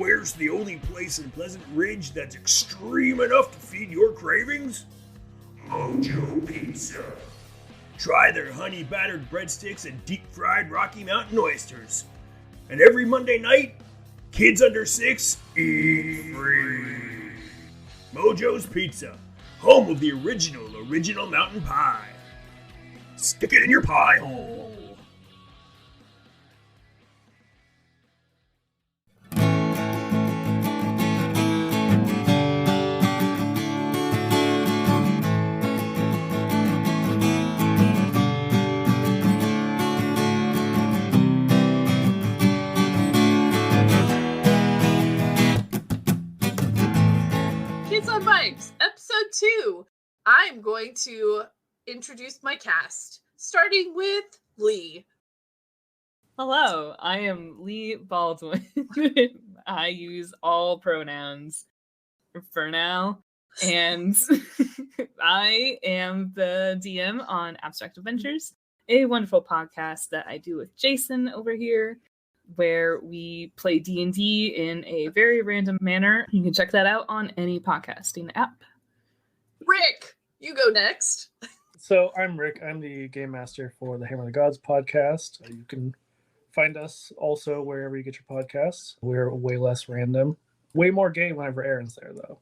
Where's the only place in Pleasant Ridge that's extreme enough to feed your cravings? Mojo Pizza. Try their honey-battered breadsticks and deep-fried Rocky Mountain oysters. And every Monday night, kids under 6 eat free. Mojo's Pizza, home of the original mountain pie. Stick it in your pie hole. Kids on Bikes, episode 2. I'm going to introduce my cast, starting with Lee. Hello, I am Lee Baldwin. I use all pronouns for now, and I am the DM on Abstract Adventures, a wonderful podcast that I do with Jason over here, where we play D&D in a very random manner. You can check that out on any podcasting app. Rick, you go next. So I'm Rick. I'm the game master for the Hammer of the Gods podcast. You can find us also wherever you get your podcasts. We're way less random. Way more game whenever Aaryn's there, though.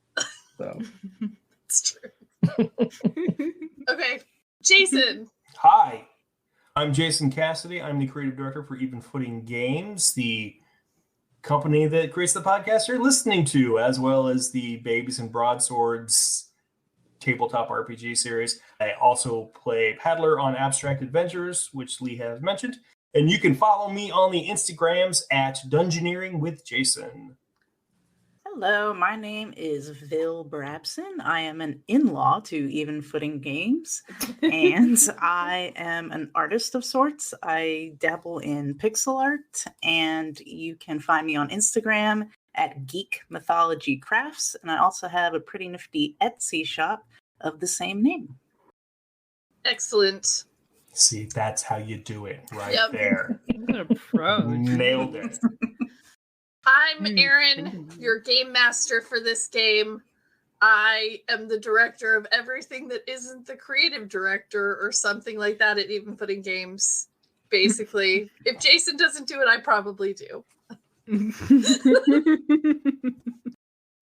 So It's true. Okay, Jason. Hi, I'm Jason Cassidy. I'm the creative director for Even Footing Games, the company that creates the podcast you're listening to, as well as the Babies and Broadswords tabletop RPG series. I also play Paddler on Abstract Adventures, which Lee has mentioned. And you can follow me on the Instagrams at Dungeoneering with Jason. Hello, my name is Brabson. I am an in-law to Even Footing Games, and I am an artist of sorts. I dabble in pixel art, and you can find me on Instagram at Geek Mythology Crafts, and I also have a pretty nifty Etsy shop of the same name. Excellent. See, that's how you do it right Yep. there. What a pro. Nailed it. I'm Aaryn, your game master for this game. I am the director of everything that isn't the creative director or something like that at Even Footing Games. Basically, if Jason doesn't do it, I probably do.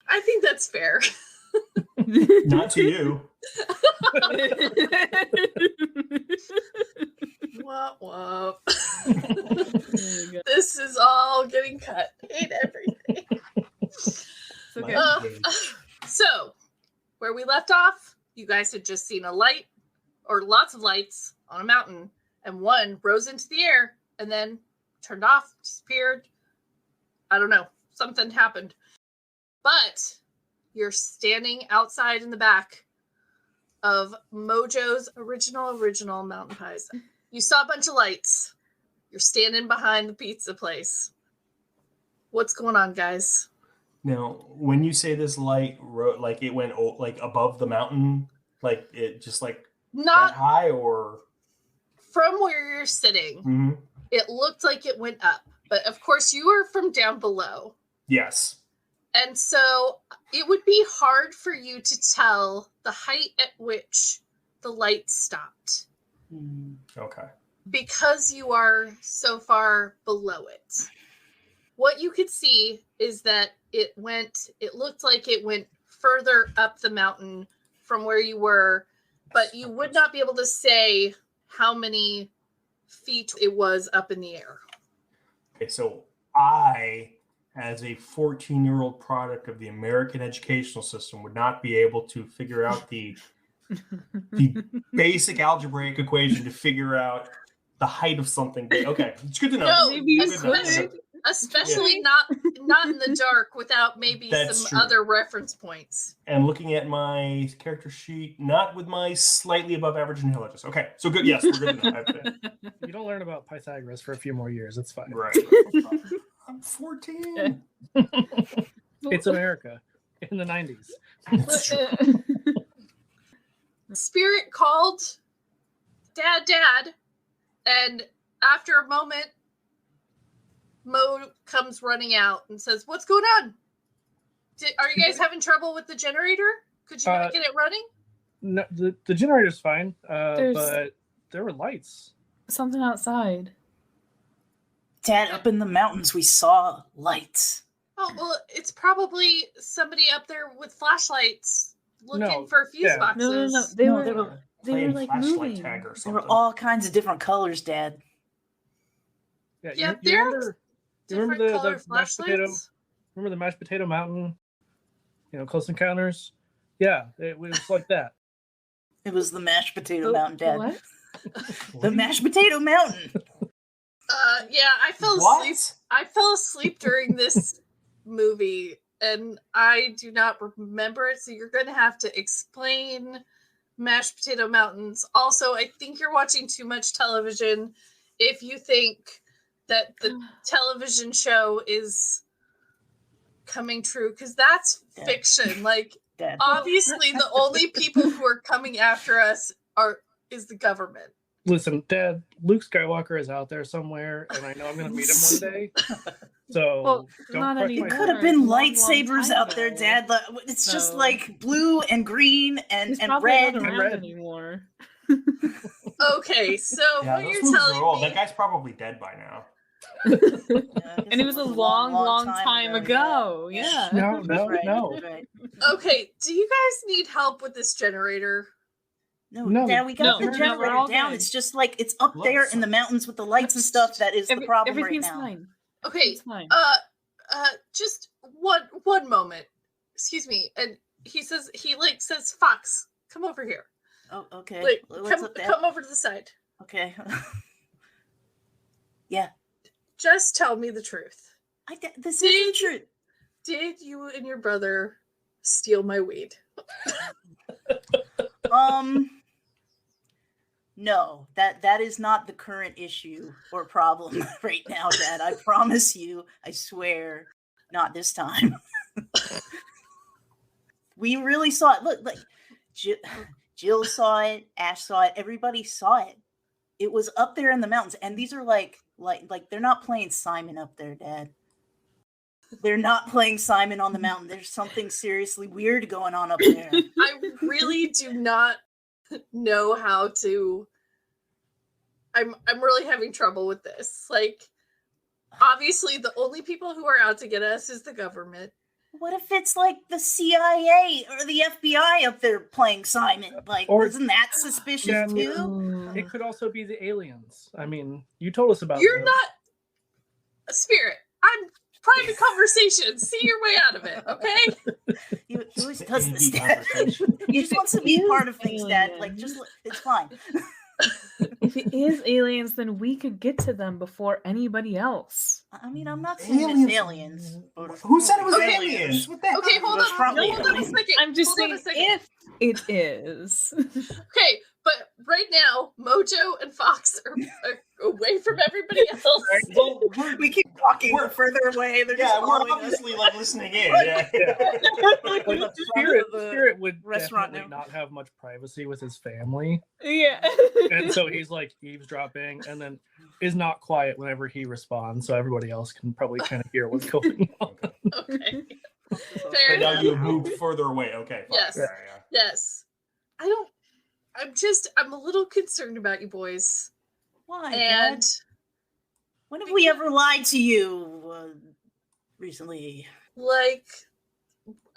I think that's fair. Not to you. Womp womp. This is all getting cut. Hate everything. It's okay. So, where we left off, you guys had just seen a light, or lots of lights, on a mountain, and one rose into the air, and then turned off, disappeared. I don't know. Something happened. But you're standing outside in the back of Mojo's original mountain pies. You saw a bunch of lights. You're standing behind the pizza place. What's going on, guys? Now, when you say this light, like it went like above the mountain, like it just like Not that high, or from where you're sitting. Mm-hmm. It looked like it went up, but of course you were from down below. Yes. And so it would be hard for you to tell the height at which the light stopped Okay. because you are so far below it. What you could see is that it looked like it went further up the mountain from where you were, but you would not be able to say how many feet it was up in the air. Okay, so I, as a 14-year-old product of the American educational system, would not be able to figure out the basic algebraic equation to figure out the height of something. Okay, it's good to know. No, Maybe you especially not in the dark without maybe That's some true. other reference points. And looking at my character sheet, not with my slightly above average intelligence. Okay, so good. Yes, we're good to know. you don't learn about Pythagoras for a few more years. It's fine. Right. I'm 14. It's America in the 90s. It's true. Spirit called, Dad, and after a moment, Mo comes running out and says, "What's going on? Are you guys having trouble with the generator? Could you not get it running?" No, the generator's fine, but there were lights. Something outside. Dad, up in the mountains, we saw lights. Oh, well, it's probably somebody up there with flashlights looking No, for fuse yeah. No. boxes. They No, were they were they were like flashlight moving. tag or There something. were all kinds of different colors, Dad. Yeah, Yeah, you they're remember different the color mashed potato? flashlights. Remember the mashed potato mountain? Close encounters. Yeah, it was like that. It was the mashed potato The- mountain, Dad. What? The mashed potato mountain. Yeah, I fell asleep. What? I fell asleep during this movie, and I do not remember it. So you're going to have to explain mashed potato mountains. Also, I think you're watching too much television. If you think that the television show is coming true, because that's Yeah. fiction. Like, Dad. obviously, the only people who are coming after us is the government. Listen, Dad, Luke Skywalker is out there somewhere, and I know I'm going to meet him one day. So Well, don't not question It my anymore. could have Long, been long lightsabers time out there, ago. Dad. It's just No. like blue and green He's and probably red. not around red. anymore. Okay, so Yeah, what those you're movies are telling old. me... That guy's probably dead by now. And it was a long time ago. Yeah. No, Right, no. right. Okay, do you guys need help with this generator? No, Dad, we got no, the we're generator all down. good. It's just like it's up there in the mountains with the lights and stuff. That is the problem right Everything's now. fine. Okay, It's fine. just one moment. Excuse me. And he says Fawkes, come over here. Oh, okay. Like, What's up, Dad? come over to the side. Okay. Yeah. Just tell me the truth. This is the truth. Did you and your brother steal my weed? No, that is not the current issue or problem right now, Dad. I promise you, I swear, not this time. We really saw it. Look, like Jill saw it, Ash saw it, everybody saw it. It was up there in the mountains, and these are like they're not playing Simon up there, Dad. They're not playing Simon on the mountain. There's something seriously weird going on up there. I really do not know how to. I'm really having trouble with this. Like, obviously, the only people who are out to get us is the government. What if it's like the CIA or the FBI up there playing Simon? Like, isn't that suspicious Yeah, too? It could also be the aliens. I mean, you told us about You're them. not a spirit. I'm private conversation. See your way out of it, okay? He always does this, Dad. He just wants to be part of things, Dad. Like, it's fine. If it is aliens, then we could get to them before anybody else. I mean, I'm not saying it's aliens. Who said it was Okay. aliens? What the heck? Okay, hold That's on. probably Hold on a aliens. second. I'm just Hold on saying a second. if it is. Okay, but right now, Mojo and Fawkes are away from everybody else. Well, We keep walking We're- further away. They're just yeah, we're following us. obviously like listening in. Yeah. Like, the Spirit would restaurant definitely now. not have much privacy with his family, Yeah. and so he's like eavesdropping, and then is not quiet whenever he responds, so everybody else can probably kind of hear what's going on. Okay. But Fair now enough. you have moved further away. Okay. Fine. Yes. Yeah. Yes. I'm a little concerned about you boys. Why, And Dad? When have we ever lied to you recently? like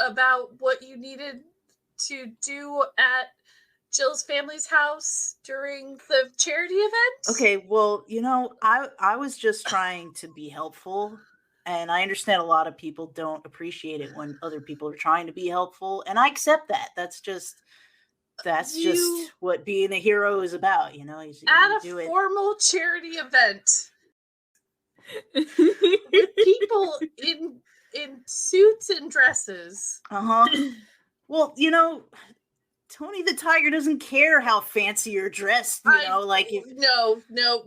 about what you needed to do at Jill's family's house during the charity event? Okay, well, I was just trying to be helpful, and I understand a lot of people don't appreciate it when other people are trying to be helpful, and I accept that. That's just what being a hero is about, you At a do it. formal charity event with people in suits and dresses. Uh-huh. Well, Tony the Tiger doesn't care how fancy you're dressed, No,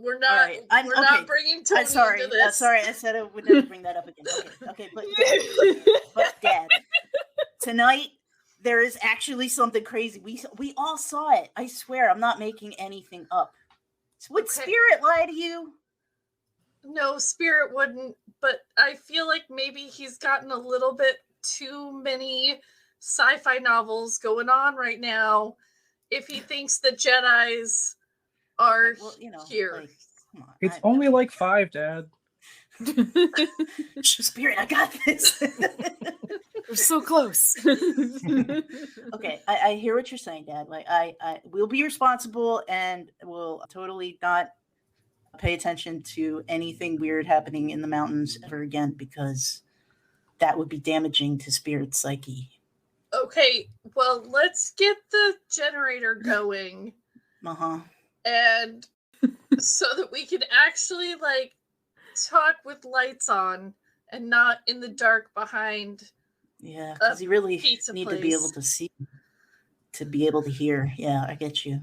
we're not. right, I'm- We're okay. not bringing Tony I'm sorry. into this. Sorry, I said I would never bring that up again. Okay, but Dad, tonight there is actually something crazy. We all saw it. I swear, I'm not making anything up. So would Okay. Spirit lie to you? No, Spirit wouldn't, but I feel like maybe he's gotten a little bit too many sci-fi novels going on right now if he thinks the Jedis are here. Like, come on, It's only like 5, Dad. Spirit, I got this. We're so close. Okay, I hear what you're saying, Dad. Like, I will be responsible and will totally not pay attention to anything weird happening in the mountains ever again, because that would be damaging to Spirit's psyche. Okay, well, let's get the generator going. Uh-huh. And so that we can actually, like, talk with lights on and not in the dark behind. Yeah, because you really pizza need place. to be able to see, to be able to hear. Yeah, I get you.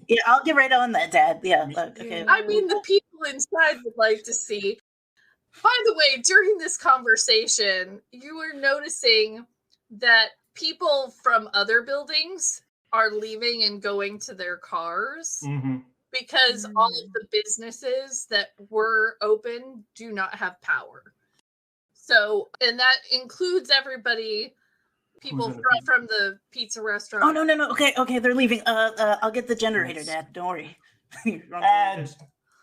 Yeah, I'll get right on that, Dad. Yeah, okay. I mean, the people inside would like to see. By the way, during this conversation, you were noticing that people from other buildings are leaving and going to their cars because all of the businesses that were open do not have power. So, and that includes everybody, people from the pizza restaurant. Oh, no. Okay, they're leaving. I'll get the generator, Dad. Don't worry. And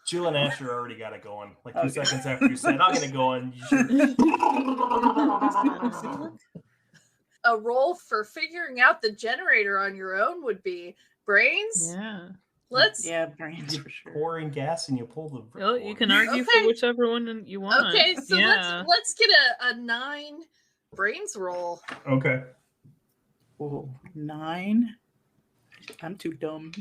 Jill and Asher already got it going. Like 2 seconds after you said, I'll get it going. A role for figuring out the generator on your own would be brains. Yeah. Brains for sure. Pouring gas and you pull the. Well, you can argue for whichever one you want. Okay, so let's get a 9 brains roll. Okay. Oh, 9. I'm too dumb.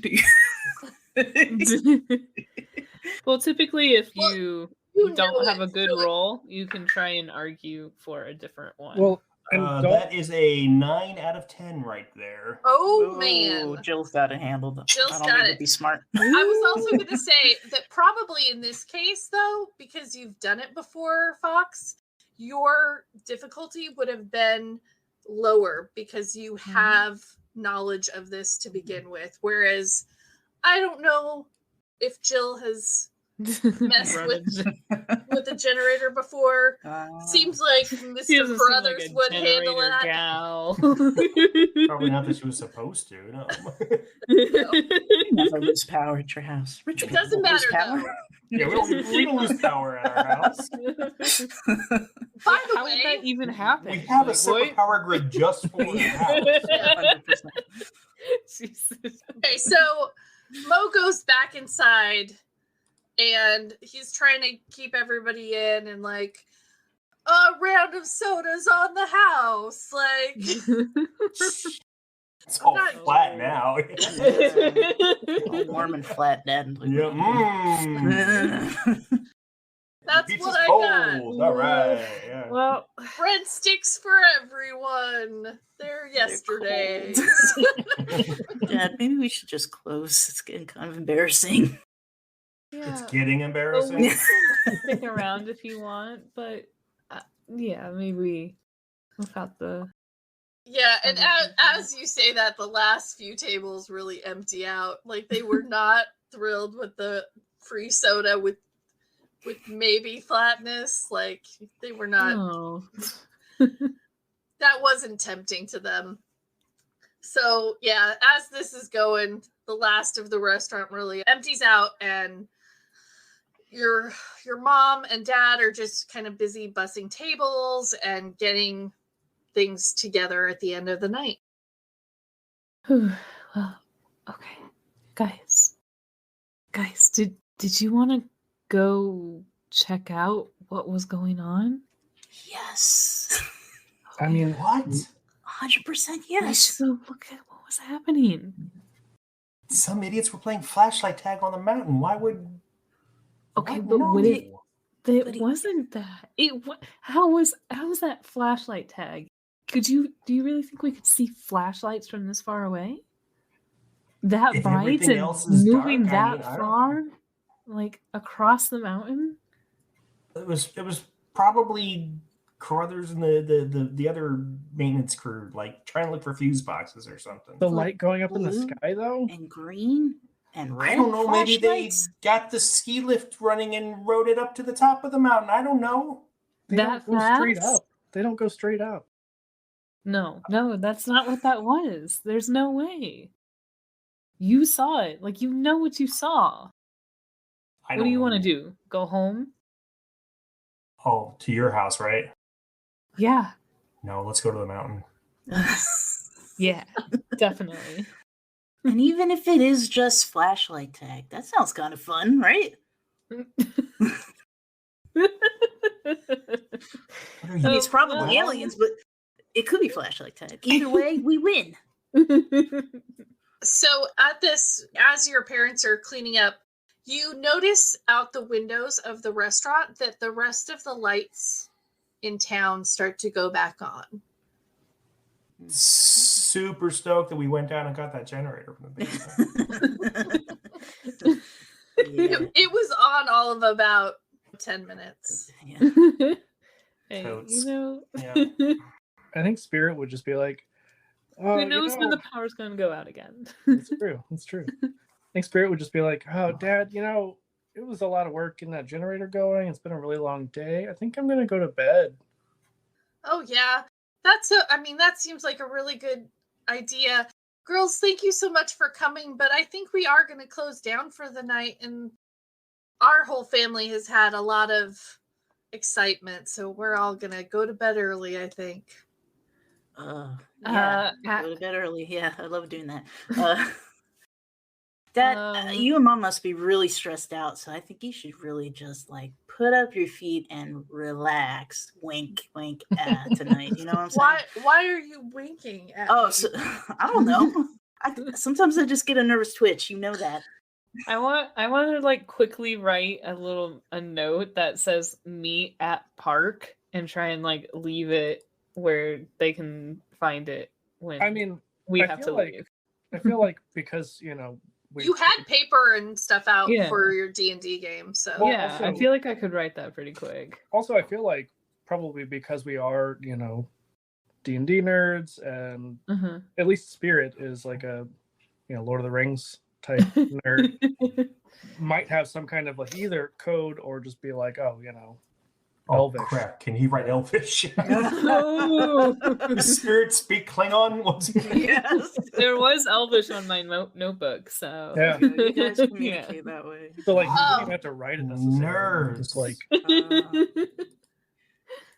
Well, typically, if you don't have a good roll, you can try and argue for a different one. Well, that is a 9 out of 10 right there. Oh, man. Jill's got it handled. Jill's I don't got need it. to be smart. I was also going to say that probably in this case, though, because you've done it before, Fawkes, your difficulty would have been lower because you have knowledge of this to begin with. Whereas I don't know if Jill has messed with the generator before. Seems like Mr. Brothers would handle it. Gal. Probably not that she was supposed to. No. Never lose power at your house. It doesn't matter though. Yeah, we don't lose power at our house. By the How way, would that even happen? We have a separate power grid just for the house. Okay, so Mo goes back inside and he's trying to keep everybody in and like a round of sodas on the house. Like it's all flat now. All warm and flat, Dad. Yeah. That's Pizza's what I cold. got. All right. Yeah. Well, breadsticks for everyone. They're yesterday. Dad, maybe we should just close. It's getting kind of embarrassing. yeah. It's getting embarrassing. We can stick around if you want, but yeah, maybe without the. Yeah, and as you say that, the last few tables really empty out. Like they were not thrilled with the free soda with maybe flatness. Like they were not. Oh. That wasn't tempting to them. So yeah, as this is going, the last of the restaurant really empties out, and your mom and dad are just kind of busy bussing tables and getting things together at the end of the night. Well, okay, guys, did you want to go check out what was going on? Yes. I mean, What? 100% We yes. should go look at what was happening. Some idiots were playing flashlight tag on the mountain. Why would? Okay, What? but No. when it But wasn't that. How was that flashlight tag? Do you really think we could see flashlights from this far away? That If bright everything and else is moving dark, that I don't- far, like across the mountain? It was probably Carruthers and the other maintenance crew, like trying to look for fuse boxes or something. the light going up in the Blue? sky, though. And green? and I red don't know. Maybe they flashlights? got the ski lift running and rode it up to the top of the mountain. I don't know. They That don't go straight fast? up. They don't go straight up. No, that's not what that was. There's no way. You saw it. Like, you know what you saw. I What don't do you know. want to do? Go home? Oh, to your house, right? Yeah. No, let's go to the mountain. Yeah, definitely. And even if it is just flashlight tag, that sounds kind of fun, right? What are I you? mean, it's probably well- aliens, but it could be flashlight tag. Either way, we win. So at this, as your parents are cleaning up, you notice out the windows of the restaurant that the rest of the lights in town start to go back on. Super stoked that we went down and got that generator from the basement. Yeah. It was on all of about 10 minutes. Yeah. Hey, Totes. you know, Yeah. I think Spirit would just be like, "Oh, who knows when know, the power's going to go out again? It's true. It's true." I think Spirit would just be like, "Oh, Dad, it was a lot of work getting that generator going. It's been a really long day. I think I'm gonna go to bed." Oh yeah, that seems like a really good idea. Girls, thank you so much for coming, but I think we are going to close down for the night, and our whole family has had a lot of excitement, so we're all going to go to bed early, I think. Yeah. Go to bed early. Yeah, I love doing that. Dad, you and Mom must be really stressed out, so I think you should really just put up your feet and relax. Wink, wink tonight. You know what I'm saying? Why are you winking at me? So, I don't know. Sometimes I just get a nervous twitch. You know that. I want to quickly write a note that says meet at park and try and leave it where they can find it when we have to leave. I feel like because you had paper and stuff out Yeah. for your D&D game, so Well, Yeah, also- I feel like I could write that pretty quick. Also, I feel like probably because we are D&D nerds, and at least Spirit is like a Lord of the Rings type nerd, might have some kind of either code or just be like, oh, Oh Elvish. crap! Can he write Elvish? Oh. Does Spirit speak Klingon? Yes. There was Elvish on my notebook, so Yeah. You guys communicate that way. So you don't even have to write it necessarily. Nerds. Just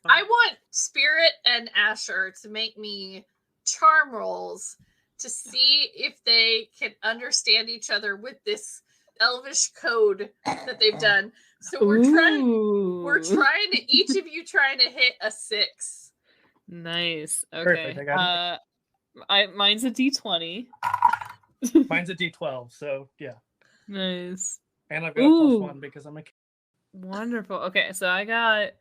I want Spirit and Asher to make me charm rolls to see if they can understand each other with this Elvish code that they've done. So we're trying to each of you trying to hit a 6. Nice. Perfect, Okay. I got Mine's a D20. Mine's a D12, so yeah. Nice. And I've got a +1 because I'm a kid. Wonderful. Okay, so I got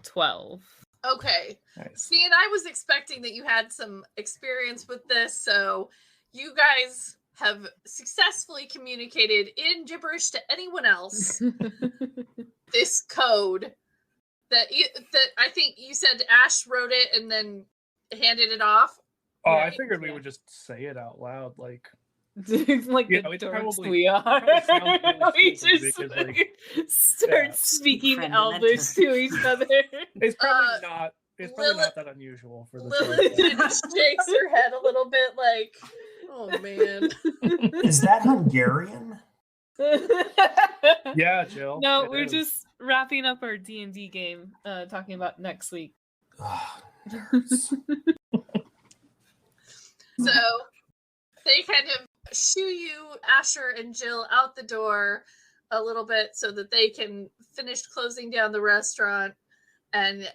12. Okay. Nice. See, and I was expecting that you had some experience with this, so you guys have successfully communicated in gibberish to anyone else this code that I think you said Ash wrote it and then handed it off. Oh, I Right, figured we yeah. would just say it out loud, like You the know, it dorks probably- we are. it probably sounds really We stupid just because, start yeah. speaking Friend Elvish Memento. to each other. It's probably not. It's probably Lilith- not that unusual for this. Lilith shakes her head a little bit like, oh man. Is that Hungarian? Yeah, Jill. No, it we're is. just wrapping up our D&D game, talking about next week. So they kind of shoo you, Asher and Jill, out the door a little bit so that they can finish closing down the restaurant and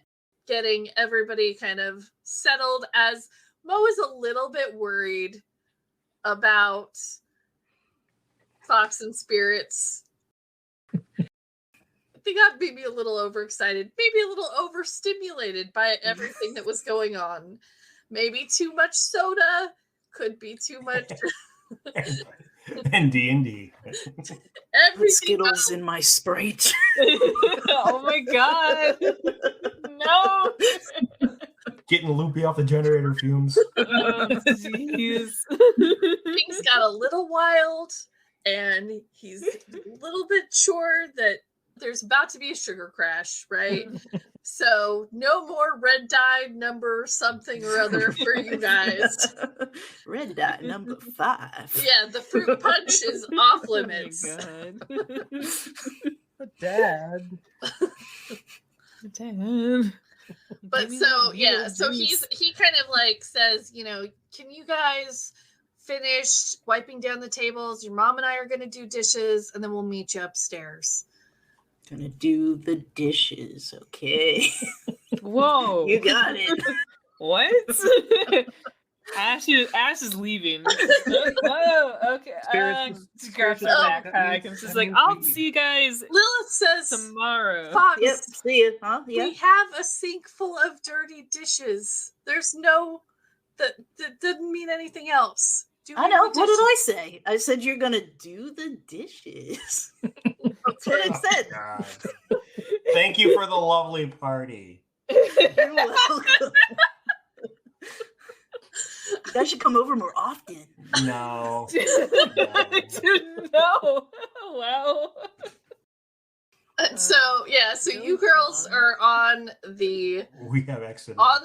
getting everybody kind of settled, as Mo is a little bit worried about Fawkes and Spirits. They got maybe a little overexcited, maybe a little overstimulated by everything that was going on. Maybe too much soda, could be too much. And D&D. Put Everything Skittles else. in my Sprite. Oh my god. No. Getting loopy off the generator fumes. Oh, jeez. Things got a little wild, and he's a little bit sure that there's about to be a sugar crash, right? So no more red dye number something or other for you guys. Red dye number 5. Yeah, the fruit punch is off limits. Oh my god. Dad. Dad. But so yeah, so he kind of like says, can you guys finish wiping down the tables? Your mom and I are going to do dishes, and then we'll meet you upstairs. Gonna do the dishes, okay? Whoa. You got it. What? Ash is leaving. Oh, okay. She grabs her backpack and she's like, I'll see you guys Lilith says tomorrow. Fawkes, Yep, see you. Huh? Yeah. we have a sink full of dirty dishes. There's no that didn't mean anything else. I know. What did I say? I said you're gonna do the dishes. That's what I said. God. Thank you for the lovely party. You're welcome. You guys should come over more often. No. No. Wow. So you girls are on the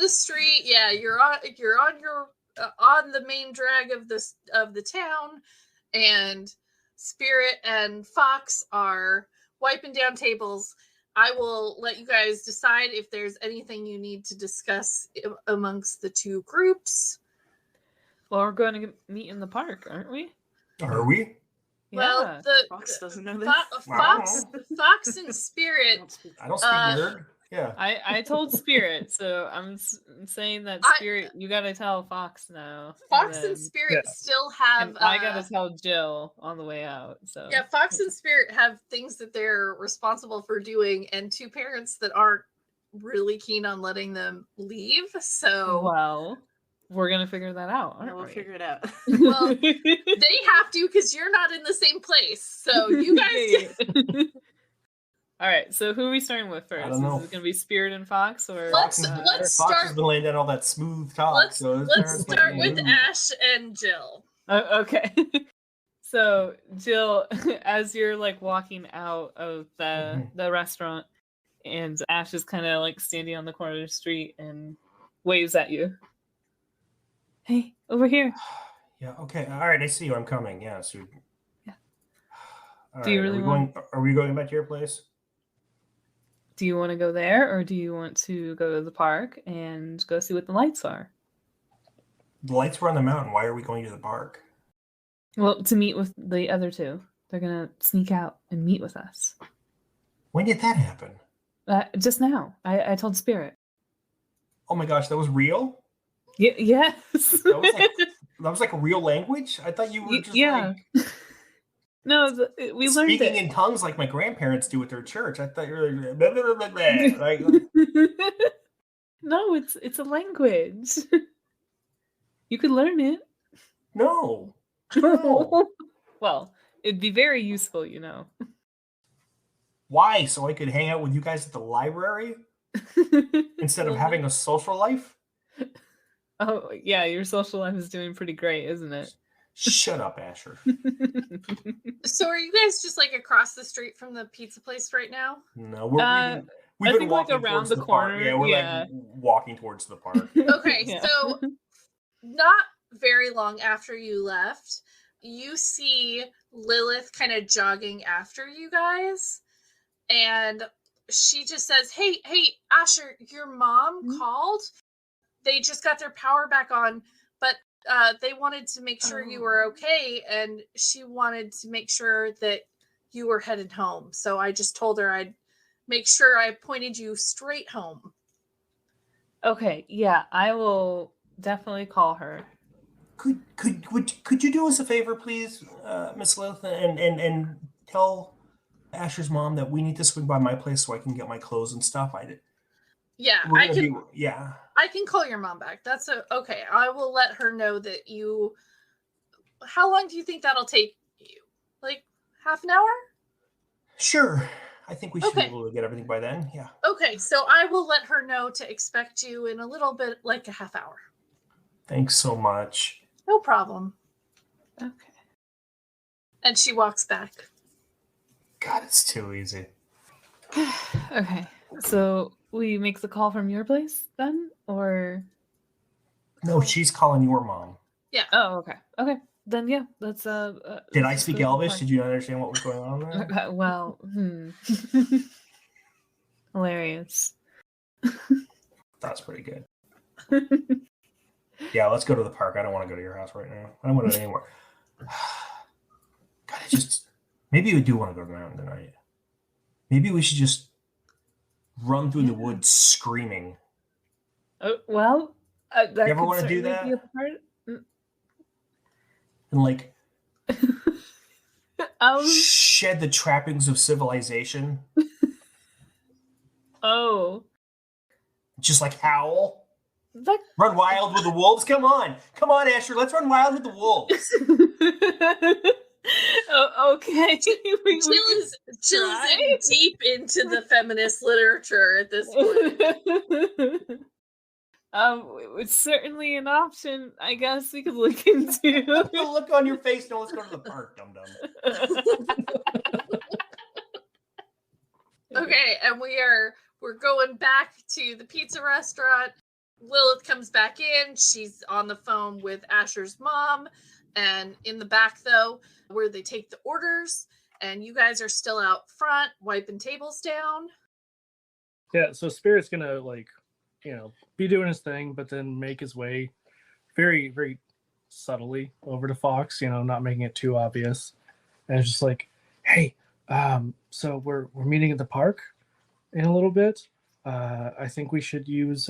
street. Yeah, you're on the main drag of the town, and Spirit and Fawkes are wiping down tables. I will let you guys decide if there's anything you need to discuss amongst the two groups. Well, we're going to meet in the park, aren't we? Are we? Well, Fawkes doesn't know that. Fawkes and Spirit. I don't speak word. Yeah. I told Spirit, so I'm saying that Spirit, you got to tell Fawkes now. Fawkes and Spirit still have. And I got to tell Jill on the way out. So yeah, Fawkes and Spirit have things that they're responsible for doing, and two parents that aren't really keen on letting them leave. So well, we're gonna figure that out. We'll figure it out. Well, they have to because you're not in the same place. So you guys. All right, so who are we starting with first? I don't know. Is it going to be Spirit and Fawkes, or let's Fawkes start. has been laying down all that smooth talk. Let's start with Ash and Jill. Okay. So Jill, as you're like walking out of the restaurant, and Ash is kind of like standing on the corner of the street and waves at you. Hey, over here. Yeah. Okay. All right. I see you. I'm coming. Yeah. So. Yeah. All Do you really want? Are we going back to your place? Do you want to go there, or do you want to go to the park and go see what the lights are? The lights were on the mountain. Why are we going to the park? Well, to meet with the other two. They're going to sneak out and meet with us. When did that happen? Just now. I told Spirit. Oh my gosh, that was real? Yes. That was like a real language? I thought you were just like... No, we learned speaking it. in tongues like my grandparents do at their church. I thought you were like, blah, blah, blah, blah. Like no, it's a language. You could learn it. No. Well, it'd be very useful, you know. Why? So I could hang out with you guys at the library instead of having a social life? Oh, yeah, your social life is doing pretty great, isn't it? Shut up, Asher. So are you guys just like across the street from the pizza place right now? No, we've been walking like around towards the corner. Park. Yeah, we're like walking towards the park. Okay, so not very long after you left, you see Lilith kind of jogging after you guys, and she just says, Hey, Asher, your mom called. They just got their power back on, but they wanted to make sure you were okay, and she wanted to make sure that you were headed home. So I just told her I'd make sure I pointed you straight home. Okay, yeah, I will definitely call her. Could you do us a favor, please, Miss Lilith, and tell Asher's mom that we need to swing by my place so I can get my clothes and stuff. I can call your mom back. That's okay. I will let her know that you. How long do you think that'll take you? Like half an hour? Sure. I think we should be able to get everything by then. Yeah. Okay, so I will let her know to expect you in a little bit, like a half hour. Thanks so much. No problem. Okay. And she walks back. God, it's too easy. Okay. So we make the call from your place then, or? No, she's calling your mom. Yeah. Oh, okay. Okay. Then yeah, let's Did I speak Elvish? Did you understand what was going on there? Well, hilarious. That's pretty good. Yeah, let's go to the park. I don't want to go to your house right now. I don't want to go anywhere. God, maybe we do want to go to the mountain tonight. Maybe we should just run through the woods screaming. Well, that you ever want to do that? And like shed the trappings of civilization. Oh. Just like howl. Run wild with the wolves. Come on, Asher. Let's run wild with the wolves. Okay. Jill is in deep into the feminist literature at this point. It's certainly an option. I guess we could look into. The look on your face. No, let's go to the park, dum dum. Okay, and we're going back to the pizza restaurant. Lilith comes back in. She's on the phone with Asher's mom, and in the back though, where they take the orders, and you guys are still out front wiping tables down. Yeah, so Spirit's gonna be doing his thing, but then make his way very, very subtly over to Fawkes, not making it too obvious. And it's just like, hey, so we're meeting at the park in a little bit. I think we should use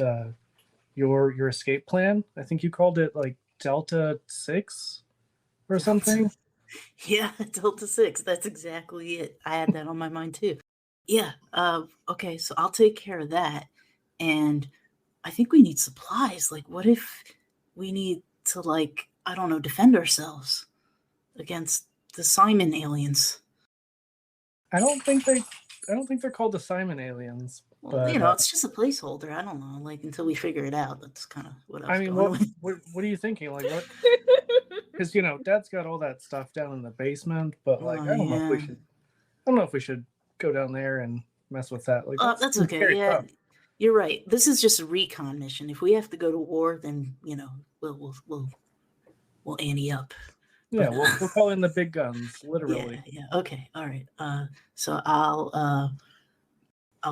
your escape plan. I think you called it like Delta 6 or something. Yeah, Delta 6. That's exactly it. I had that on my mind too. Yeah. Okay, so I'll take care of that. And I think we need supplies. Like, what if we need to, I don't know, defend ourselves against the Simon aliens? I don't think they're called the Simon aliens. Well, but, it's just a placeholder. I don't know. Until we figure it out, that's kind of what I was mean, going with. what are you thinking? Like, what? Because Dad's got all that stuff down in the basement, but I don't know if we should go down there and mess with that. That's okay. Yeah, tough. You're right. This is just a recon mission. If we have to go to war, then we'll ante up. Yeah, we'll call in the big guns, literally. Yeah. Okay. All right. So I'll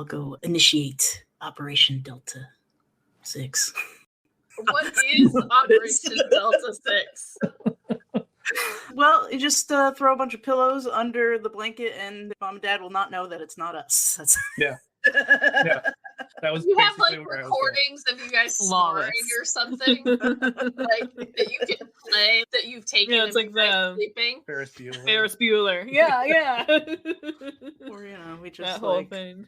go initiate Operation Delta 6. What is Operation Delta 6? Well, you just throw a bunch of pillows under the blanket, and Mom and Dad will not know that it's not us. That's yeah. Yeah. That was you have recordings of you guys snoring or something that you can play that you've taken. Yeah, it's like the sleeping. Ferris Bueller. Yeah. Or we just that whole thing.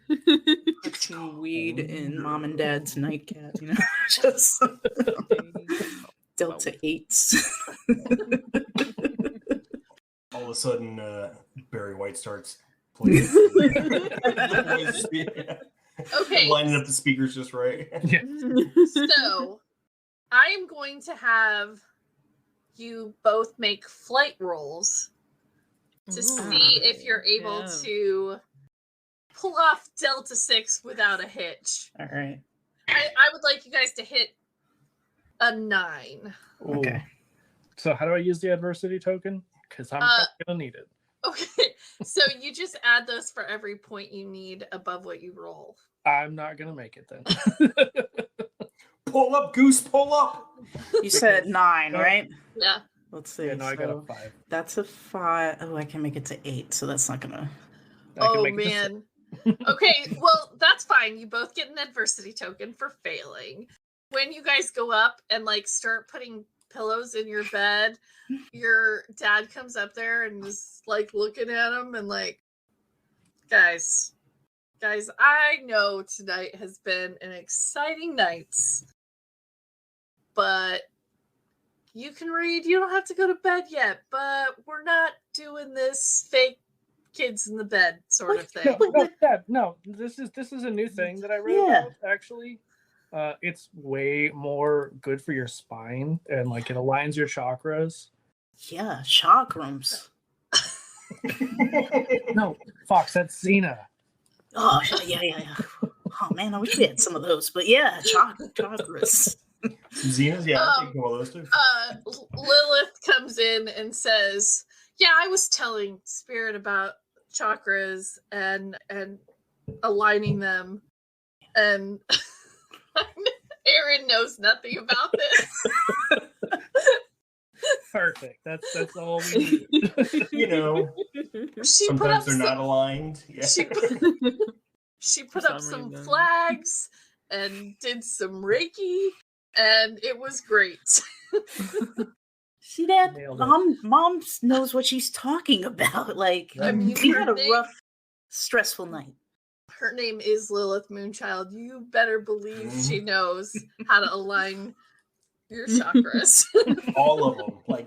Put some weed in Mom and Dad's nightcap. Just Delta 8s. All of a sudden, Barry White starts playing. Okay. Lining up the speakers just right. Yeah. So, I am going to have you both make flight rolls to see if you're able to pull off Delta 6 without a hitch. All right. I would like you guys to hit a 9. Ooh. Okay. So how do I use the adversity token? Because I'm probably going to need it. Okay. So you just add those for every point you need above what you roll. I'm not going to make it then. Pull up, Goose, pull up. You said 9, right? Yeah. Let's see. Yeah, no, I got a 5. That's a 5. Oh, I can make it to 8, so that's not going to... Oh, man. Okay, well, that's fine. You both get an adversity token for failing. When you guys go up and start putting pillows in your bed, your dad comes up there and is looking at him and guys, I know tonight has been an exciting night, but you can read. You don't have to go to bed yet, but we're not doing this fake kids in the bed sort of thing. No, this is a new thing that I read about, actually. It's way more good for your spine, and it aligns your chakras. Yeah, chakrams. No, Fawkes, that's Xena. Oh, yeah. Oh, man, I wish we had some of those. But yeah, chakras. Some Xenas, yeah, I'll take all those too. Lilith comes in and says, "Yeah, I was telling Spirit about chakras and aligning them, and Aaryn knows nothing about this." Perfect. That's all we need. You know, She put up sometimes they're not aligned. Yeah. She put For up some some reason. flags and did some Reiki, and it was great. See that? Nailed it. Mom knows what she's talking about. Like, I mean, we her had a name- rough, stressful night. Her name is Lilith Moonchild. You better believe she knows how to align your chakras. All of them. Like,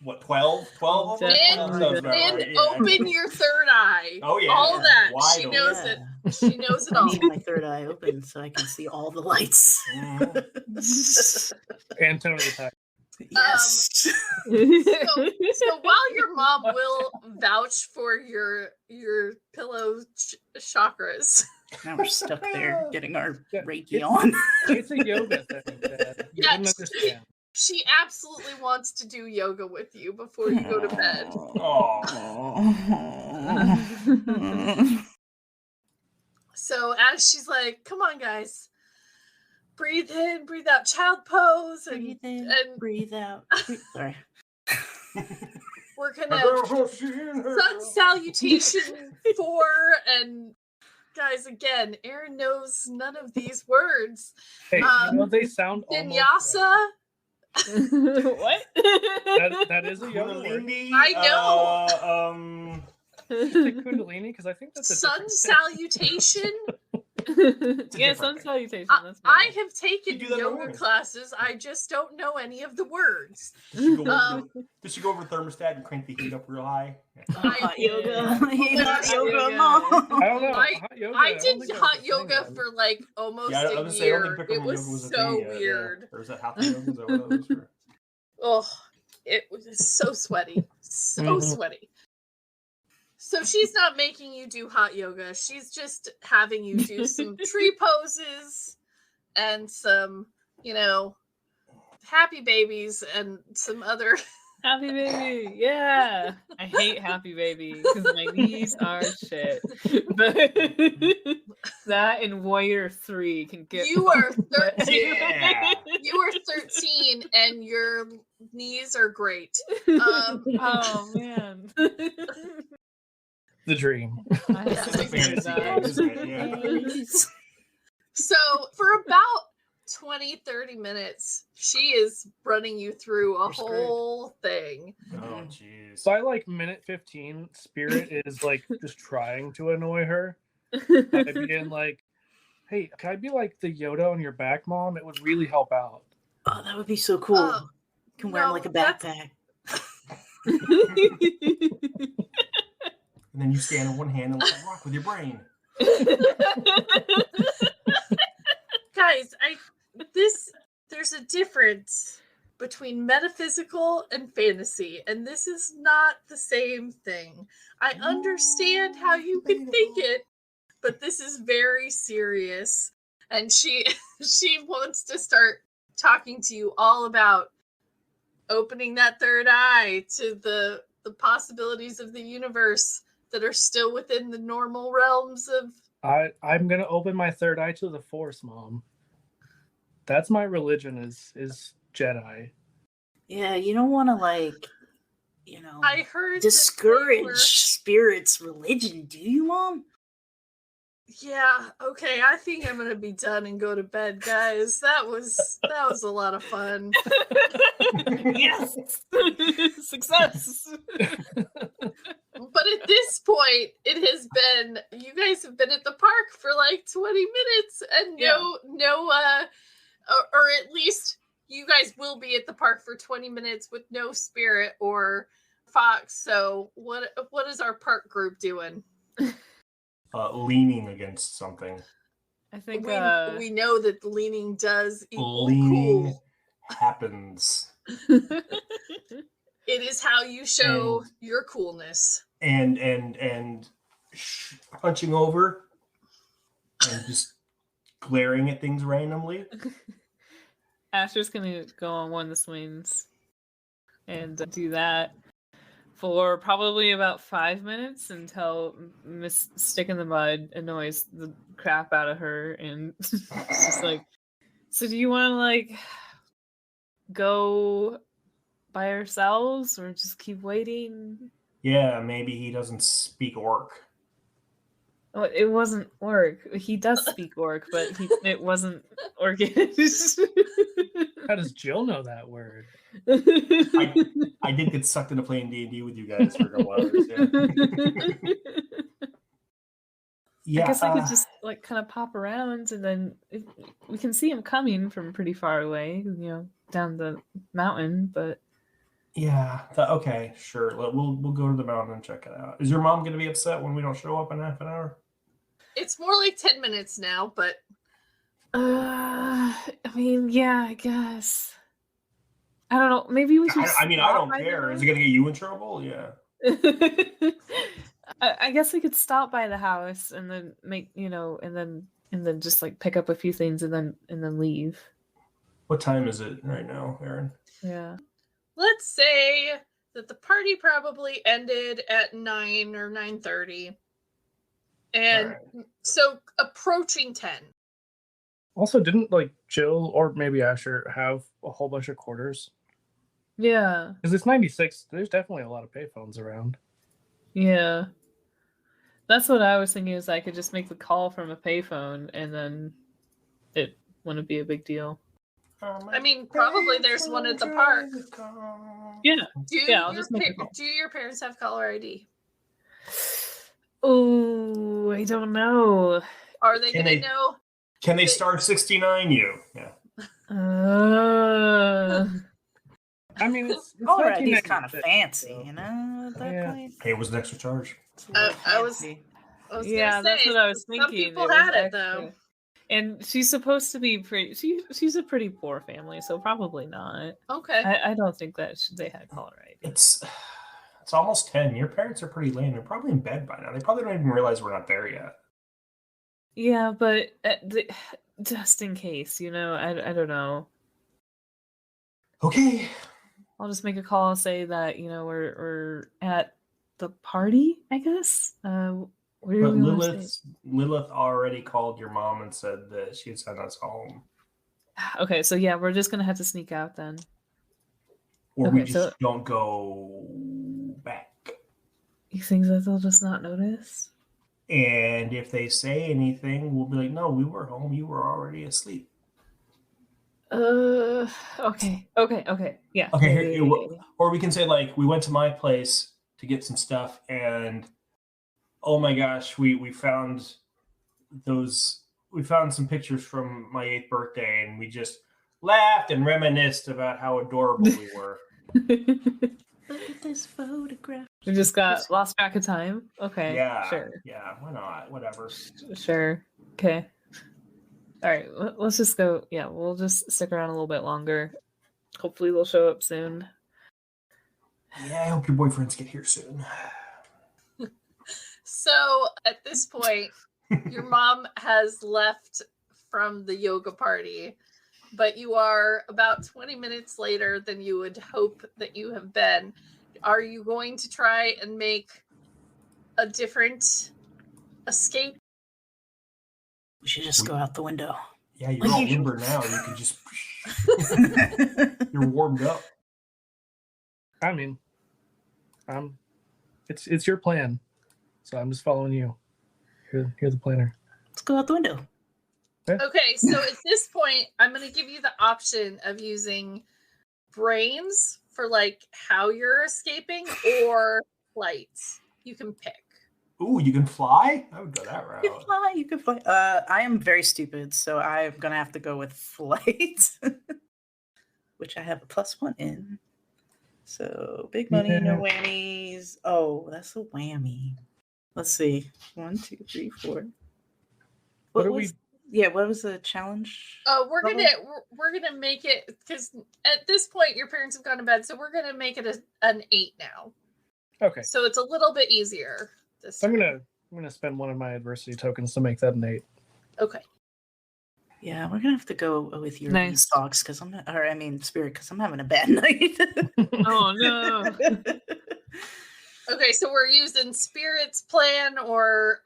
what, 12? 12 of them? And- Sounds about And right, yeah. open your third eye. Oh, yeah. All that. Wide She open. knows Yeah. it. She knows it I all. need my third eye open so I can see all the lights. Mhm. And Tone of the Tiger. Yes. So while your mom will vouch for your pillow chakras, Now we're stuck there getting our Yeah, Reiki it's- on. It's a yoga thing, Dad. You Yeah, wouldn't understand. she absolutely wants to do yoga with you before you go to bed. So as she's like, "Come on, guys, breathe in, breathe out, child pose," Breathe in, and breathe out. Sorry. we're gonna sun salutation 4, and guys, again, Aaryn knows none of these words. Hey, you know they sound almost Vinyasa. What? that is a yoga word. Kundalini, I know. Just take Kundalini because I think that's a Sun different thing. salutation. Yeah, different sun thing. salutation. That's I fine. have taken You do that in the yoga morning. classes. I just don't know any of the words. Does she go over thermostat and crank the heat up real high? Hot yoga. Yeah. Hot yoga, Yoga. Mom. I don't know. I- hot yoga, I don't did think that was hot a thing yoga then. for like almost Yeah, I was a gonna say, I don't year. think It Bikram was yoga was a so thing yet, weird. Yeah. Or is that hatha yoga? Is that what that was for? Oh, it was so sweaty. So Mhm. sweaty. So she's not making you do hot yoga. She's just having you do some tree poses and some, happy babies and some other. Happy baby, yeah. I hate happy baby because my knees are shit. But that and Warrior 3 can get. You are 13. Yeah. You are 13 and your knees are great. Oh man. The dream. I This is a fantasy game, isn't it? Yeah. So for about 20-30 minutes, she is running you through a You're screwed. whole thing. Oh, jeez. By like minute 15, Spirit is like just trying to annoy her by being like, "Hey, can I be like the Yoda on your back, Mom? It would really help out." Oh, that would be so cool. Oh, Can wear 'em no, like a that's- backpack. And then you stand on one hand and let it rock with your brain. Guys, there's a difference between metaphysical and fantasy, and this is not the same thing. I understand how you can think it, but this is very serious. And she wants to start talking to you all about opening that third eye to the possibilities of the universe that are still within the normal realms of. I'm gonna open my third eye to the Force, Mom. That's my religion is Jedi. Yeah, you don't want to I heard that they discourage were- Spirit's religion, do you, Mom? Yeah, okay, I think I'm gonna be done and go to bed, guys. That was a lot of fun. Yes. Success. But at this point, you guys have been at the park for like 20 minutes and or at least you guys will be at the park for 20 minutes with no Spirit or Fawkes. So what is our park group doing? Leaning against something. I think We know that leaning does equal Leaning cool. happens. It is how you show your coolness. And hunching over and just glaring at things randomly. Asher's gonna go on one of the swings and do that for probably about 5 minutes until Miss Stick in the Mud annoys the crap out of her, and it's just like, so do you want to like go by ourselves or just keep waiting? Yeah, maybe he doesn't speak orc. Oh, it wasn't orc. He does speak orc, but it wasn't orcish. How does Jill know that word? I did get sucked into playing D&D with you guys for a couple hours. Yeah. I guess I could just like kind of pop around, and then we can see him coming from pretty far away, down the mountain. But yeah, okay, sure. We'll go to the mountain and check it out. Is your mom going to be upset when we don't show up in half an hour? It's more like 10 minutes now, but I mean, yeah, I guess. I don't know. Maybe we should. I don't care. Is it going to get you in trouble? Yeah. I guess we could stop by the house and then make, and then just like pick up a few things and then leave. What time is it right now, Aaryn? Yeah. Let's say that the party probably ended at 9 or 9:30. And so approaching 10. Also, didn't like Jill or maybe Asher have a whole bunch of quarters? Yeah. Because it's 96. There's definitely a lot of payphones around. Yeah. That's what I was thinking, is I could just make the call from a payphone and then it wouldn't be a big deal. I mean, probably there's one at the park. Yeah. Do just make a call. Do your parents have caller ID? Oh, I don't know. Are they going to know? Can they star 69 you? Yeah. I mean, it's caller ID is kind of fancy, at that point. Hey, it was an extra charge. I was that's say, what I was thinking. Some people had it, though. And she's supposed to be pretty. She's a pretty poor family, so probably not. Okay. I don't think that they had caller ID. It's almost 10. Your parents are pretty lame. They're probably in bed by now. They probably don't even realize we're not there yet. Yeah, but just in case, I don't know. Okay. I'll just make a call and say that we're at the party, I guess. But Lilith already called your mom and said that she'd send us home. Okay, so yeah, we're just gonna have to sneak out then. Or we just don't go back. You think that they'll just not notice? And if they say anything, we'll be like, no, we were home. You were already asleep. Okay. Yeah. Okay, or we can say, like, we went to my place to get some stuff, and oh my gosh, we found some pictures from my 8th birthday, and we just laughed and reminisced about how adorable we were. Look at this photograph. We just got lost track of time. Okay. Yeah. Sure. Yeah. Why not? Whatever. Sure. Okay. All right. Let's just go. Yeah, we'll just stick around a little bit longer. Hopefully, they'll show up soon. Yeah, I hope your boyfriends get here soon. So at this point, your mom has left from the yoga party, but you are about 20 minutes later than you would hope that you have been. Are you going to try and make a different escape? We should just go out the window. Yeah, you're all limber now. You can just... You're warmed up. I mean, it's your plan. So I'm just following you. You're the planner. Let's go out the window. Okay, so at this point, I'm going to give you the option of using brains for like how you're escaping or flights. You can pick. Ooh, you can fly? I would go that route. You can fly. I am very stupid, so I'm going to have to go with flight, which I have a +1 in. So big money, no whammies. Oh, that's a whammy. Let's see. 1, 2, 3, 4. What are we Yeah, what was the challenge? We're level? gonna make it, because at this point your parents have gone to bed, so we're gonna make it an 8 now. Okay. So it's a little bit easier this So time. I'm gonna spend one of my adversity tokens to make that an 8. Okay. Yeah, we're gonna have to go with your Nice. Fawkes because Spirit, because I'm having a bad night. Oh no. Okay, so we're using Spirit's plan or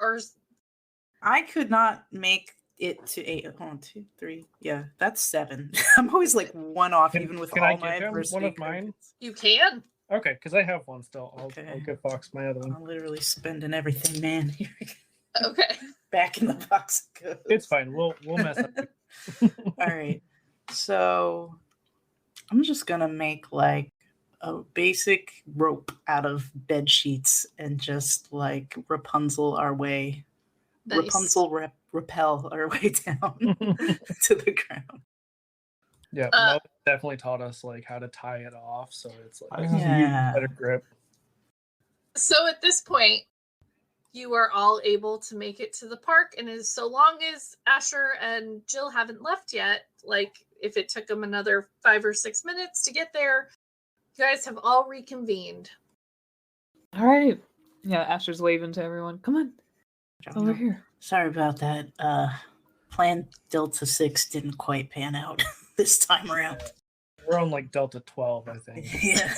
I could not make it to 8. Hold on, 2, 3. Yeah, that's 7. I'm always like one off, even with Can all I my give him adversity. one of mine? credits. you can. Okay, because I have one still. I'll Okay. give Fox my other one. I'm literally spending everything, man. Here we go. Okay. Back in the box it goes. It's fine. We'll mess up. All right. So I'm just gonna make like a basic rope out of bed sheets and just like Rapunzel our way. Nice. Rapunzel repel our way down to the ground. Yeah, Mo definitely taught us like how to tie it off, so it's like Yeah. better grip. So at this point, you are all able to make it to the park, and as so long as Asher and Jill haven't left yet, like if it took them another 5 or 6 minutes to get there, you guys have all reconvened. All right. Yeah, Asher's waving to everyone. Come on, over here. Sorry about that. Plan Delta 6 didn't quite pan out this time around. We're on like Delta 12, I think. Yeah.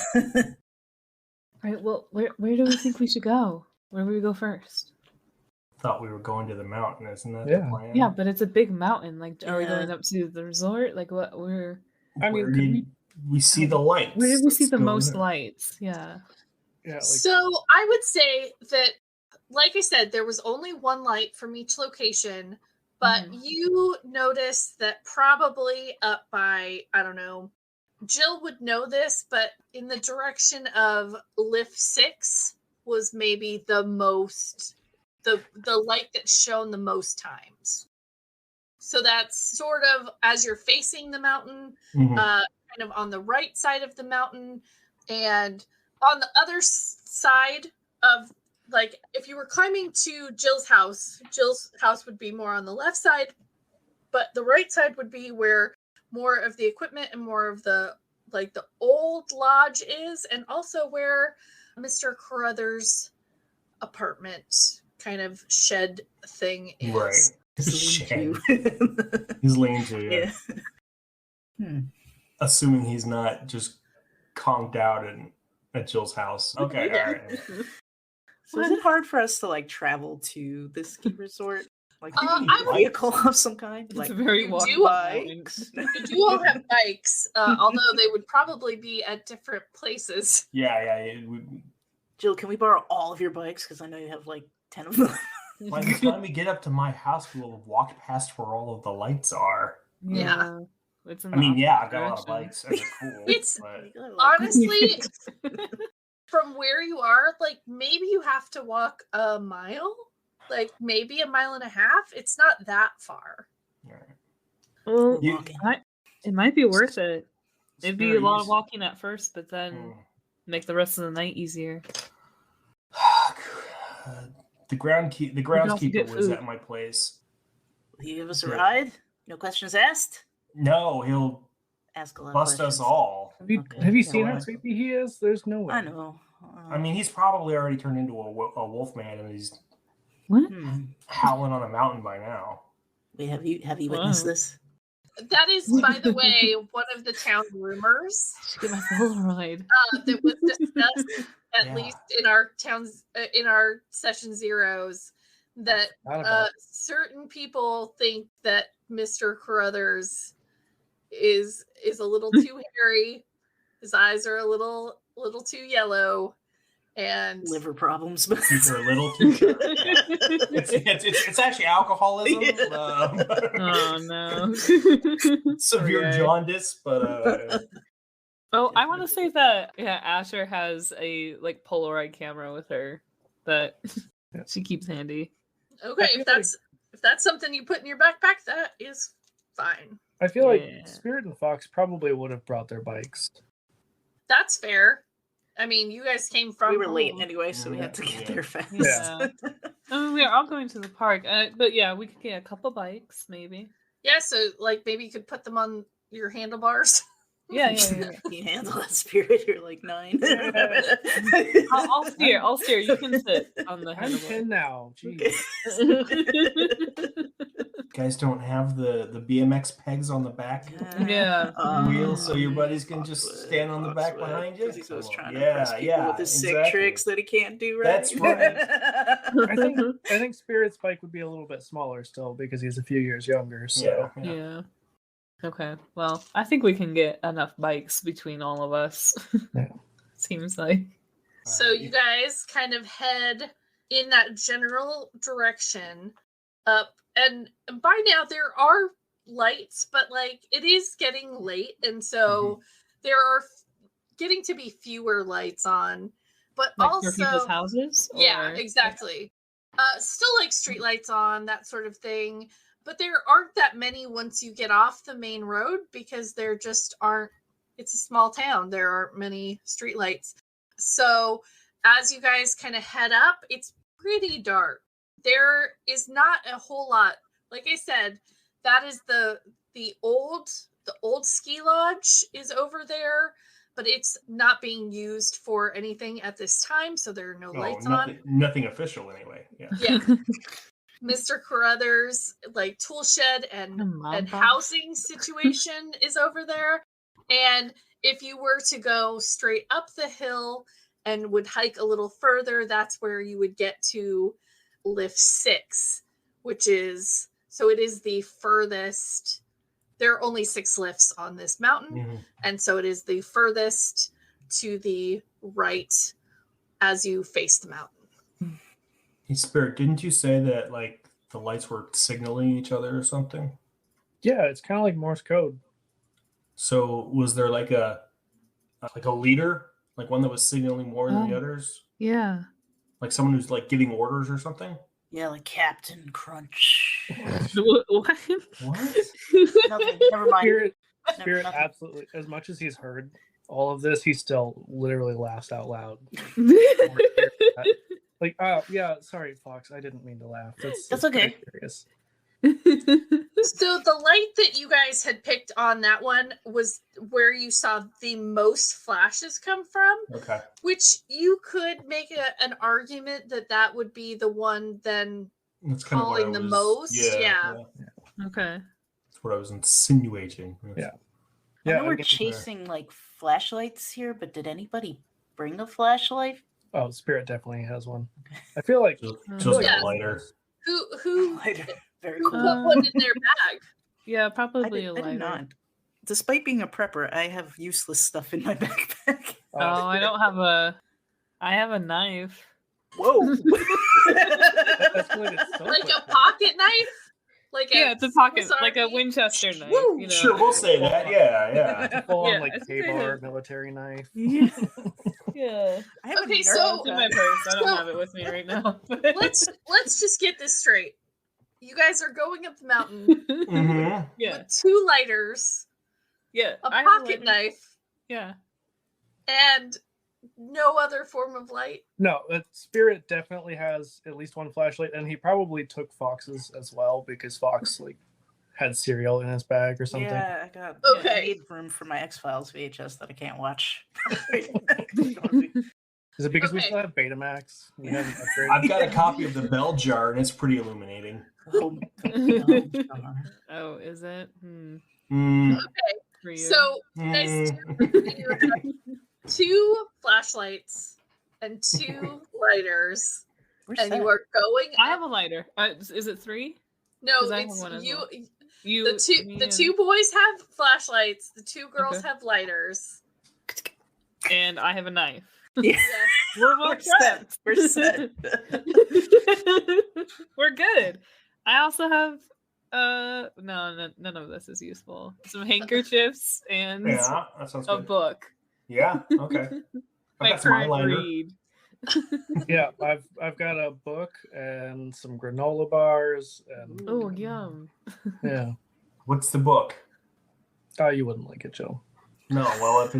All right. Well, where do we think we should go? Where do we go first? Thought we were going to the mountain, isn't that Yeah. the plan? Yeah, but it's a big mountain. Like, are we Yeah. going up to the resort? Like, what? Where? I mean, Where could did we see the lights? Where did we see Let's the go most there. lights? Yeah. Yeah, like So I would say that, like I said, there was only one light from each location, but you noticed that probably up by, I don't know, Jill would know this, but in the direction of Lift 6 was maybe the most, the light that's shown the most times. So that's sort of as you're facing the mountain, Mhm. kind of on the right side of the mountain, and on the other side of, like, if you were climbing to Jill's house would be more on the left side, but the right side would be where more of the equipment and more of the, like, the old lodge is, and also where Mr. Carruthers' apartment kind of shed thing is. Right. Lean-to. He's lean-to, yeah. Yeah. Assuming he's not just conked out at Jill's house. Okay, Yeah. all right. So is it hard for us to like travel to the ski resort? Like I a would- vehicle of some kind? It's Like very you walkable do mountain. bikes? You do all have bikes, although they would probably be at different places. Yeah. Jill, can we borrow all of your bikes? Because I know you have like 10 of them. By the time we get up to my house, we'll have walked past where all of the lights are. Yeah. It's in I the mean, yeah, I've opposite got a lot of direction. bikes. And they're cool. It's- but Honestly, from where you are, like, maybe you have to walk a mile, like maybe 1.5 miles. It's not that far. all right. Well, You- it might be worth it. It'd be a lot of Spirit, walking at first, but then you- make the rest of the night easier. The also get groundskeeper was food. at my place. Will you give us a Yeah. ride? No questions asked? No, he'll Ask a lot of bust questions. us all. have you Okay. have you Yeah, seen how well, creepy he is? There's no way. I know. I mean, he's probably already turned into a wolf man, and he's What? howling on a mountain by now. Wait, have you witnessed Wow. this? That is, by the way, one of the town rumors Get my Polaroid. that was discussed at Yeah. least in our towns, in our session zeros, that Not about certain people think that Mr. Carruthers is a little too hairy. His eyes are a little too yellow, and Liver problems. These are a little too. It's actually alcoholism, Yeah. Oh no. severe Okay. jaundice, but Oh, I want to say that Asher has a like Polaroid camera with her that Yeah. she keeps handy. okay, feel if that's something you put in your backpack, that is fine. I feel Yeah. like Spirit and Fox probably would have brought their bikes. That's fair. I mean, you guys came from. We were late home. anyway, so we had to get there fast. Yeah. I mean, we are all going to the park, but yeah, we could get a couple bikes, maybe. Yeah, so like maybe you could put them on your handlebars. Yeah. You handle that, Spirit. You're like 9. I'll steer. You can sit on the I'm handlebar. 10 now. Jeez. You guys don't have the BMX pegs on the back Yeah. wheel, so your buddies can just stand on the back behind you. Because he's always trying to Yeah, impress people yeah, with his sick exactly. tricks that he can't do right. That's right. I think Spirit's bike would be a little bit smaller still because he's a few years younger. So Yeah. Okay. Well, I think we can get enough bikes between all of us. Yeah. Seems like. So you guys kind of head in that general direction up, and by now there are lights, but like it is getting late, and so there are getting to be fewer lights on, but Like also for people's houses? yeah, Or- exactly. Still like street lights on, that sort of thing, but there aren't that many once you get off the main road because there just aren't. It's a small town. There aren't many street lights. So as you guys kind of head up, it's pretty dark. There is not a whole lot. Like I said, that is the old ski lodge is over there, but it's not being used for anything at this time, so there are no lights on. Nothing official anyway. Yeah. Yeah. Mr. Carruthers' like tool shed and housing situation is over there. And if you were to go straight up the hill and would hike a little further, that's where you would get to lift 6, which is, so it is the furthest. There are only 6 lifts on this mountain, and so it is the furthest to the right as you face the mountain. Hey, Spirit, didn't you say that like the lights were signaling each other or something? yeah, it's kind of like Morse code. So was there like a leader, like one that was signaling more than the others? Yeah. Like someone who's like giving orders or something? Yeah, like Captain Crunch. What? What? Nothing. Never mind. Spirit nothing. absolutely, as much as he's heard all of this, he still literally laughs out loud. Like, oh yeah, sorry, Fawkes, I didn't mean to laugh. That's okay. Serious. So the light that you guys had picked on that one was where you saw the most flashes come from, Okay. which you could make an argument that would be the one then That's kind of what I calling the was, most. Yeah. Okay. That's what I was insinuating. Yeah. I know we're mean, chasing like flashlights here, but did anybody bring a flashlight? oh, Spirit definitely has one. I feel like Just Yeah. a lighter. Who Very put cool. one in their bag? Yeah, probably a I did lighter. not. Despite being a prepper, I have useless stuff in my backpack. Oh, I don't have I have a knife. Whoa. that's what it's so Like quick. a pocket knife? Like Yeah, it's a pocket, Swiss like a Army? Winchester knife. Woo, You know? sure, we'll say that. Yeah. It's a full-on Yeah, like it's K-bar okay. military knife. Yeah. I have a Okay, Nerf so- It's in my gun. purse. I don't So- have it with me right now. Let's just get this straight. You guys are going up the mountain Mm-hmm. Yeah. with 2 lighters, Yeah. a I have pocket lighter. knife, Yeah. and no other form of light. No, Spirit definitely has at least one flashlight, and he probably took Fox's as well because Fawkes like had cereal in his bag or something. Yeah, I got Okay. I made room for my X-Files VHS that I can't watch. Is it because we Okay. still have Betamax? We haven't upgraded. I've got a copy of the bell jar, and it's pretty illuminating. Oh, Oh, is it? Mm, For you. So guys, mm. you have 2 flashlights and 2 lighters, Where's and that? you are going. I have up- a lighter. Is it 3? no. 'cause I have It's one as you. well. You. The two boys have flashlights. The 2 girls Okay. have lighters. And I have a knife. Yeah. Yes. We're well We're set. prepped. We're set. We're good. I also have no, none of this is useful. Some handkerchiefs and Yeah, that sounds a good. book. Yeah, okay. My That's my current lighter. read. Yeah, I've got a book and some granola bars and Oh, yum. yeah. What's the book? Oh, you wouldn't like it, Joe. No, well, if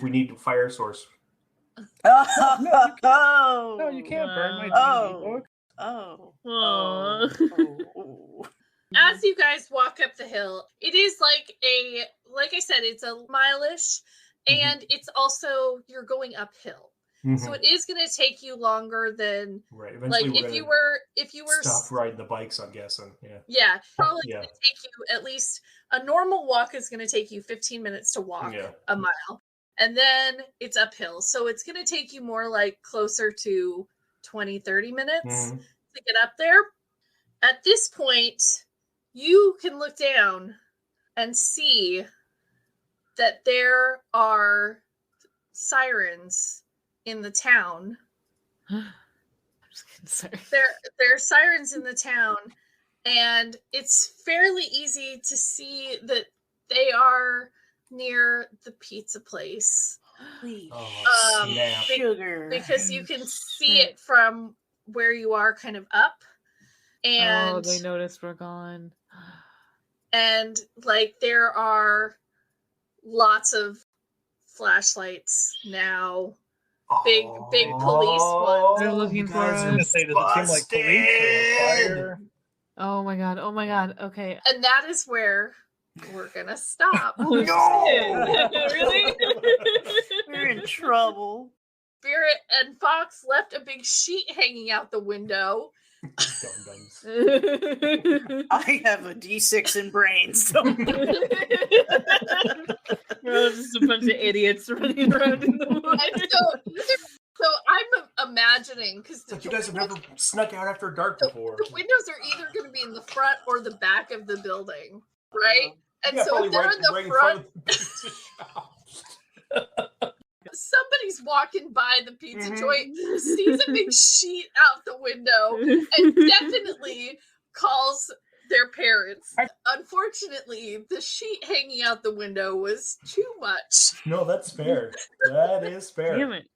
we need a fire source. No, you can't burn my D&D Oh. book. Oh. Aw. Oh. As you guys walk up the hill, it is like I said, it's a mile-ish, and it's also, you're going uphill. So it is going to take you longer than, right. Eventually, like, we're if you were stop riding the bikes. I'm guessing. Yeah. Yeah, probably Yeah. going to take you at least, a normal walk is going to take you 15 minutes to walk Yeah. a mile. And then it's uphill. So it's going to take you more like closer to 20, 30 minutes to get up there. At this point, you can look down and see that there are sirens in the town. Sorry. There are sirens in the town, and it's fairly easy to see that they are near the pizza place. Please. Oh, snap. Sugar. Because you can see it from where you are, kind of up. And they noticed we're gone. and like there are lots of flashlights now. Big police ones. They're looking you for guys us. are I was gonna say, does it seem like police or fire? Oh my god. Okay. And that is where we're gonna stop. Oh, No! shit. Really? We're in trouble. Spirit and Fawkes left a big sheet hanging out the window. Dum-dums. I have a D6 in brains. We're all just a bunch of idiots running around in the woods. And so I'm imagining, because It's like you guys have never snuck out after dark before. the windows are either going to be in the front or the back of the building, right? And Yeah, so probably if they're in the right front, of the pizza shop. somebody's walking by the pizza Mhm. joint, sees a big sheet out the window, and definitely calls their parents. Unfortunately, the sheet hanging out the window was too much. No, that's fair. That is fair. Damn it.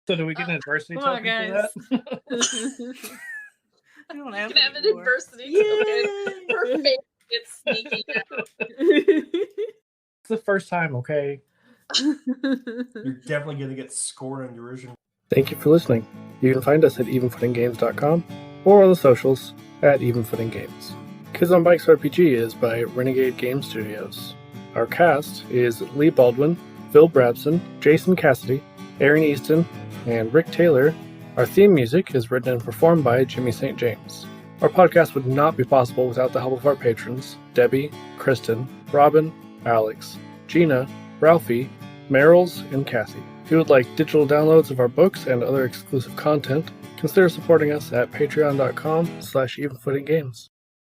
So do we get an adversity Come on, token guys. for that? I don't You have can have an anymore. adversity token for fake it's sneaking out. It's the first time, okay? You're definitely going to get scored on derision. Thank you for listening. You can find us at evenfootinggames.com or on the socials at evenfootinggames. Kids on Bikes RPG is by Renegade Game Studios. Our cast is Lee Baldwin, Phil Brabson, Jason Cassidy, Aaryn Easton, and Rick Taylor. Our theme music is written and performed by Jimmy St. James. Our podcast would not be possible without the help of our patrons, Debbie, Kristen, Robin, Alex, Gina, Ralphie, Merrills, and Cassie. If you would like digital downloads of our books and other exclusive content, consider supporting us at patreon.com/evenfootinggames.